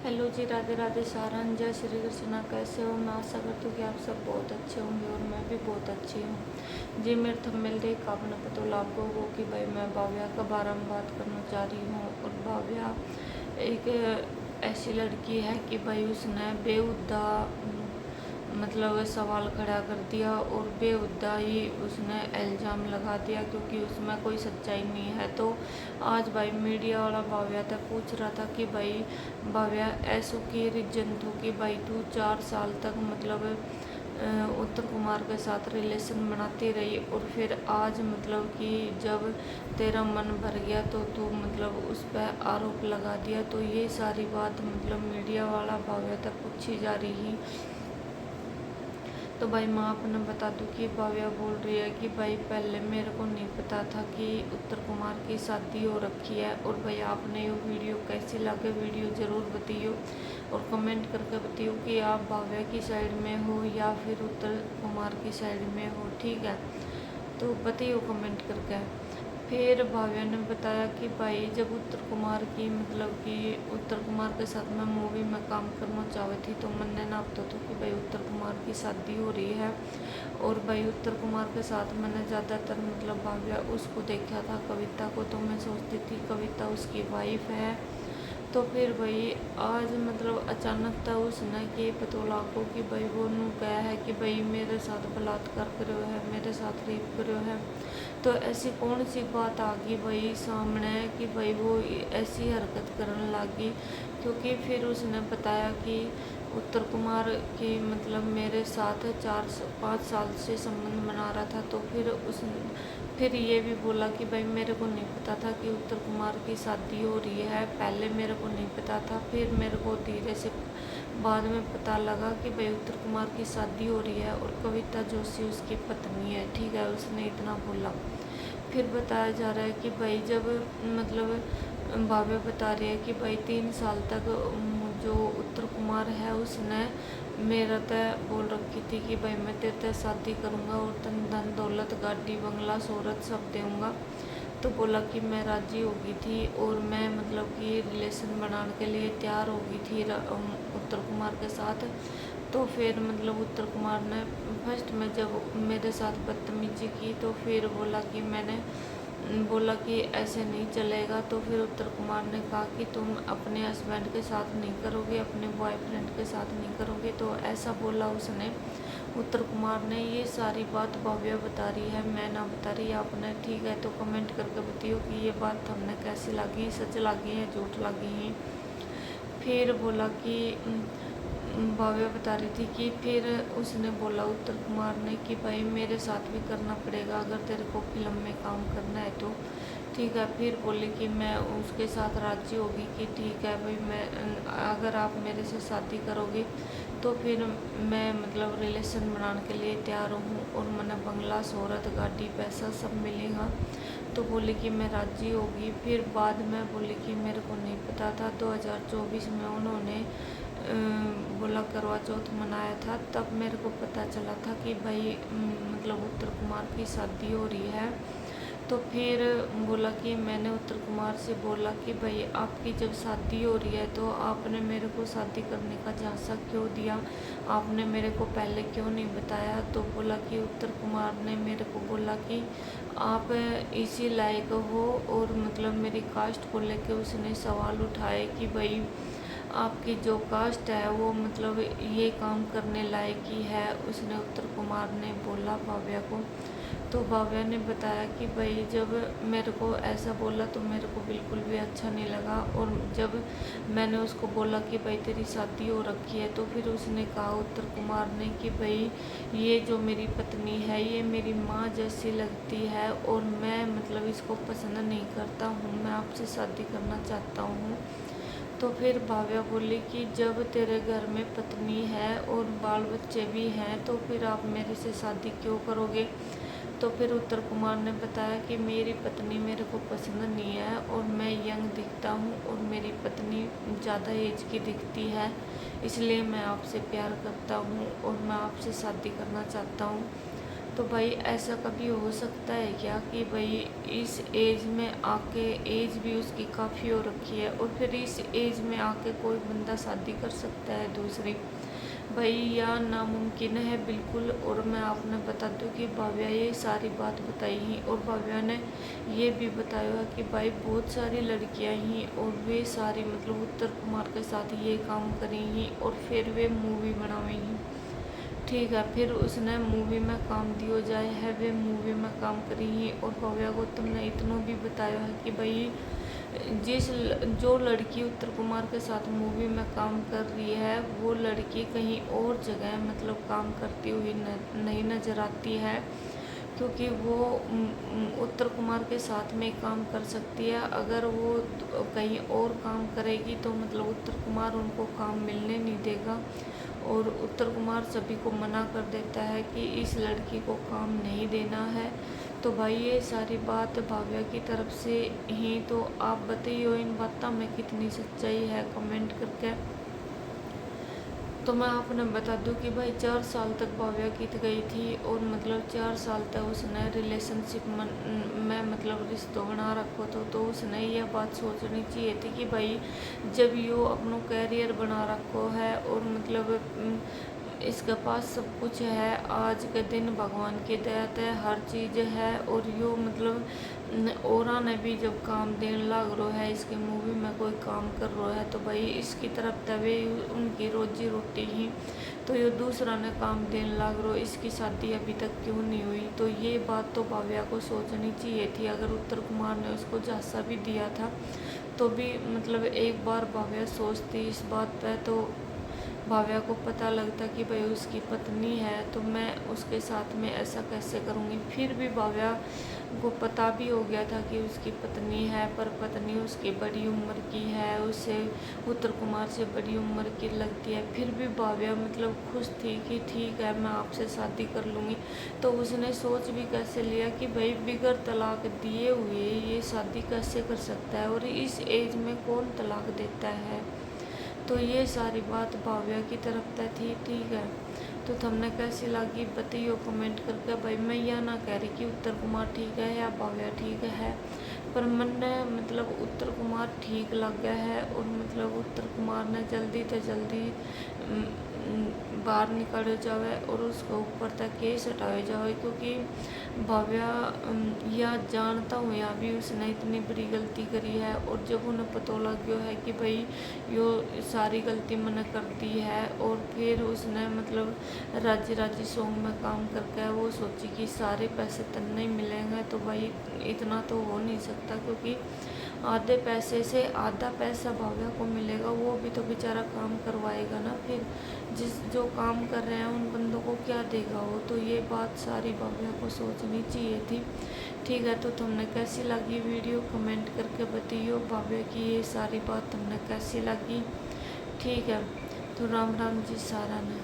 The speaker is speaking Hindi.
हेलो जी, राधे राधे, सारन, जय श्री कृष्णा। कैसे हो? मैं आशा करती हूँ कि आप सब बहुत अच्छे होंगे और मैं भी बहुत अच्छी हूँ जी। मेरे थंबनेल देख आपने पता लग आपको हो कि भाई मैं भाव्या के बारे में बात करना चाह रही हूँ। और भाव्या एक ऐसी लड़की है कि भाई उसने बेहुदा मतलब सवाल खड़ा कर दिया और बेहुदा ही उसने इल्ज़ाम लगा दिया, क्योंकि उसमें कोई सच्चाई नहीं है। तो आज भाई मीडिया वाला भाव्या तक पूछ रहा था कि भाई भाव्या ऐसो की जंतु की भाई तू 4 साल तक मतलब उत्तर कुमार के साथ रिलेशन बनाती रही और फिर आज मतलब कि जब तेरा मन भर गया तो तू मतलब उस पर आरोप लगा दिया। तो ये सारी बात मतलब मीडिया वाला भाव्या तक पूछी जा रही। तो भाई मैं आपने बता दूं कि भाव्या बोल रही है कि भाई पहले मेरे को नहीं पता था कि उत्तर कुमार की शादी हो रखी है। और भाई आपने ये वीडियो कैसी लगे वीडियो ज़रूर बताइए और कमेंट करके बताइए कि आप भाव्या की साइड में हो या फिर उत्तर कुमार की साइड में हो। ठीक है, तो बताइए कमेंट करके। फिर भाव्या ने बताया कि भाई जब उत्तर कुमार की मतलब कि उत्तर कुमार के साथ मैं मूवी में काम करना चाहती थी तो मैंने नापता था कि भाई उत्तर कुमार की शादी हो रही है। और भाई उत्तर कुमार के साथ मैंने ज़्यादातर मतलब भाव्या उसको देखा था, कविता को, तो मैं सोचती थी कविता उसकी वाइफ है। तो फिर भाई आज मतलब अचानक था उसने कि पता लागो कि भाई वो नू कहा है कि भाई मेरे साथ बलात्कार करो है, मेरे साथ रेप करो है। तो ऐसी कौन सी बात आ गई भाई सामने कि भाई वो ऐसी हरकत करने लगी। क्योंकि फिर उसने बताया कि उत्तर कुमार की मतलब मेरे साथ 4-5 साल से संबंध बना रहा था। तो फिर ये भी बोला कि भाई मेरे को नहीं पता था कि उत्तर कुमार की शादी हो रही है, पहले मेरे को नहीं पता था। फिर मेरे को धीरे से बाद में पता लगा कि भाई उत्तर कुमार की शादी हो रही है और कविता जोशी उसकी पत्नी है। ठीक है, उसने इतना बोला। फिर बताया जा रहा है कि भाई जब मतलब भाभी बता रही है कि भाई 3 साल तक जो उत्तर कुमार है उसने मेरा तय बोल रखी थी कि भाई मैं तेरे तय शादी करूँगा और तन धन दौलत गाड़ी बंगला शोहरत सब दूँगा। तो बोला कि मैं राजी हो गई थी और मैं मतलब कि रिलेशन बनाने के लिए तैयार हो गई थी उत्तर कुमार के साथ। तो फिर मतलब उत्तर कुमार ने फर्स्ट में जब मेरे साथ बदतमीजी की तो फिर बोला कि ऐसे नहीं चलेगा। तो फिर उत्तर कुमार ने कहा कि तुम अपने हस्बैंड के साथ नहीं करोगे, अपने बॉयफ्रेंड के साथ नहीं करोगे। तो ऐसा बोला उसने, उत्तर कुमार ने। ये सारी बात भव्या बता रही है, मैं ना बता रही आपने। ठीक है, तो कमेंट करके बताइए कि ये बात हमने कैसी लगी, सच लगी है झूठ लगी है। फिर बोला कि भाव्या बता रही थी कि फिर उसने बोला उत्तर कुमार ने कि भाई मेरे साथ भी करना पड़ेगा अगर तेरे को फिल्म में काम करना है तो। ठीक है, फिर बोली कि मैं उसके साथ राजी होगी कि ठीक है भाई मैं अगर आप मेरे से शादी करोगे तो फिर मैं मतलब रिलेशन बनाने के लिए तैयार हूँ और मैंने बंगला शोहरत गाड़ी पैसा सब मिलेगा। तो बोली कि मैं राजी होगी। फिर बाद में बोली कि मेरे को नहीं पता था। 2024 में उन्होंने बोला करवा चौथ मनाया था, तब मेरे को पता चला था कि भाई मतलब उत्तर कुमार की शादी हो रही है। तो फिर बोला कि मैंने उत्तर कुमार से बोला कि भाई आपकी जब शादी हो रही है तो आपने मेरे को शादी करने का झांसा क्यों दिया, आपने मेरे को पहले क्यों नहीं बताया। तो बोला कि उत्तर कुमार ने मेरे को बोला कि आप इसी लायक हो और मतलब मेरी कास्ट को लेके उसने सवाल उठाए कि भाई आपकी जो कास्ट है वो मतलब ये काम करने लायक ही है, उसने उत्तर कुमार ने बोला भाव्या को। तो भाव्या ने बताया कि भाई जब मेरे को ऐसा बोला तो मेरे को बिल्कुल भी अच्छा नहीं लगा। और जब मैंने उसको बोला कि भाई तेरी शादी हो रखी है तो फिर उसने कहा उत्तर कुमार ने कि भाई ये जो मेरी पत्नी है ये मेरी माँ जैसी लगती है और मैं मतलब इसको पसंद नहीं करता हूँ, मैं आपसे शादी करना चाहता हूँ। तो फिर भाव्या बोली कि जब तेरे घर में पत्नी है और बाल बच्चे भी हैं तो फिर आप मेरे से शादी क्यों करोगे। तो फिर उत्तर कुमार ने बताया कि मेरी पत्नी मेरे को पसंद नहीं है और मैं यंग दिखता हूँ और मेरी पत्नी ज़्यादा एज की दिखती है, इसलिए मैं आपसे प्यार करता हूँ और मैं आपसे शादी करना चाहता हूँ। तो भाई ऐसा कभी हो सकता है क्या कि भाई इस एज में आके, एज भी उसकी काफ़ी हो रखी है, और फिर इस एज में आके कोई बंदा शादी कर सकता है दूसरी? भाई यह नामुमकिन है बिल्कुल। और मैं आपने बता दूं कि भाव्या ये सारी बात बताई ही, और भाव्या ने ये भी बताया है कि भाई बहुत सारी लड़कियां ही, और वे सारी मतलब उत्तर कुमार के साथ ये काम करी ही, और फिर वे मूवी बनाई ही। ठीक है, फिर उसने मूवी में काम दियो जाए है, वे मूवी में काम करी ही। और भव्या को तुमने इतना भी बताया है कि भाई जो लड़की उत्तर कुमार के साथ मूवी में काम कर रही है, वो लड़की कहीं और जगह मतलब काम करती हुई नहीं नजर आती है, क्योंकि वो उत्तर कुमार के साथ में काम कर सकती है। अगर वो कहीं और काम करेगी तो मतलब उत्तर कुमार उनको काम मिलने नहीं देगा, और उत्तर कुमार सभी को मना कर देता है कि इस लड़की को काम नहीं देना है। तो भाई ये सारी बात भाव्या की तरफ से ही, तो आप बताइए इन बातों में कितनी सच्चाई है, कमेंट करके। तो मैं आपने बता दूं कि भाई 4 साल तक भाव्या गीत गई थी, और मतलब 4 साल तक उसने रिलेशनशिप में मतलब रिश्तों बना रखो तो उसने यह बात सोचनी चाहिए थी कि भाई जब यो अपना कैरियर बना रखो है, और मतलब इसके पास सब कुछ है, आज के दिन भगवान की दया है, हर चीज़ है, और यो मतलब औरा ने भी जब काम देने लग रो है, इसकी मूवी में कोई काम कर रो है, तो भाई इसकी तरफ तवे उनकी रोजी रोटी ही, तो ये दूसरा ने काम देने लग रो, इसकी शादी अभी तक क्यों नहीं हुई? तो ये बात तो भाव्या को सोचनी चाहिए थी। अगर उत्तर कुमार ने उसको झांसा भी दिया था तो भी मतलब एक बार भाव्या सोचती इस बात पे, तो भाव्या को पता लगता कि भाई उसकी पत्नी है, तो मैं उसके साथ में ऐसा कैसे करूँगी। फिर भी भाव्या को पता भी हो गया था कि उसकी पत्नी है, पर पत्नी उसकी बड़ी उम्र की है, उससे उत्तर कुमार से बड़ी उम्र की लगती है। फिर भी भाव्या मतलब खुश थी कि ठीक है मैं आपसे शादी कर लूँगी। तो उसने सोच भी कैसे लिया कि भाई बिगैर तलाक दिए हुए ये शादी कैसे कर सकता है, और इस एज में कौन तलाक देता है? तो ये सारी बात भाव्या की तरफ तय थी। ठीक है, तो तुमने कैसी लगी बताइए कमेंट करके। भाई मैं यह ना कह रही कि उत्तर कुमार ठीक है या भाव्या ठीक है, पर मैंने मतलब उत्तर कुमार ठीक लग गया है, और मतलब उत्तर कुमार ने जल्दी से जल्दी बाहर निकाले जावे और उसके ऊपर तक केस हटाए जावे, क्योंकि भाव्या या जानता हूँ या भी उसने इतनी बड़ी गलती करी है, और जब उन्हें पता लग गया है कि भाई यो सारी गलती मैंने कर दी है, और फिर उसने मतलब राज्य राज्य सॉन्ग में काम करके वो सोची कि सारे पैसे तन नहीं मिलेंगे, तो भाई इतना तो हो नहीं सकता, क्योंकि आधे पैसे से आधा पैसा भाव्या को मिलेगा, वो भी तो बेचारा काम करवाएगा ना। फिर जो काम कर रहे हैं उन बंदों को क्या देगा वो? तो ये बात सारी भाव्या को सोचनी चाहिए थी। ठीक है, तो तुमने कैसी लगी वीडियो कमेंट करके बताइए। भाव्या की ये सारी बात तुमने कैसी लगी? ठीक है, तो राम राम जी सारा ने।